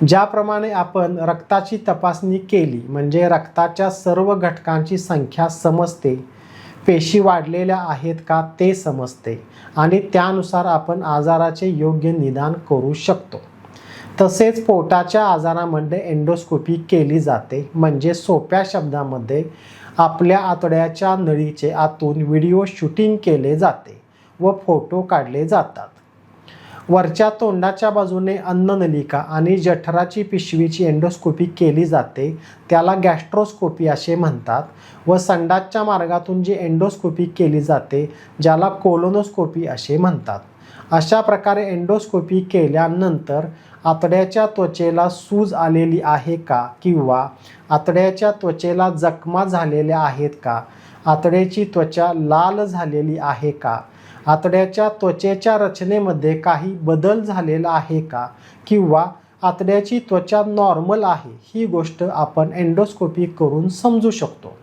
ज्याप्रमाणे आपण रक्ताची तपासणी केली म्हणजे रक्ताच्या सर्व घटकांची संख्या समजते, पेशी वाढलेल्या आहेत का ते समजते आणि त्यानुसार आपण आजाराचे योग्य निदान करू शकतो। तसेच पोटाच्या आजारामध्ये एंडोस्कोपी केली जाते, म्हणजे सोप्या शब्दामध्ये आपल्या आतड्याच्या नळीचे आतून व्हिडिओ शूटिंग केले जाते व फोटो काढले जातात। वरच्या तोंडाच्या बाजूने अन्ननलिका आणि जठराची पिशवीची एंडोस्कोपी केली जाते, त्याला गॅस्ट्रोस्कोपी असे म्हणतात व संडासच्या मार्गातून जी एंडोस्कोपी केली जाते ज्याला कोलोनोस्कोपी असे म्हणतात। अशा प्रकारे एंडोस्कोपी केल्यानंतर आतड्याच्या त्वचेला सूज आलेली आहे का किंवा आतड्याच्या त्वचेला जखमा झालेल्या आहेत का, आतड्याची त्वचा लाल झालेली आहे का, आतड्याच्या त्वचेच्या रचनेमध्ये काही बदल झालेला आहे का किंवा आतड्याची त्वचा नॉर्मल आहे, ही गोष्ट आपण एंडोस्कोपी करून समजू शकतो।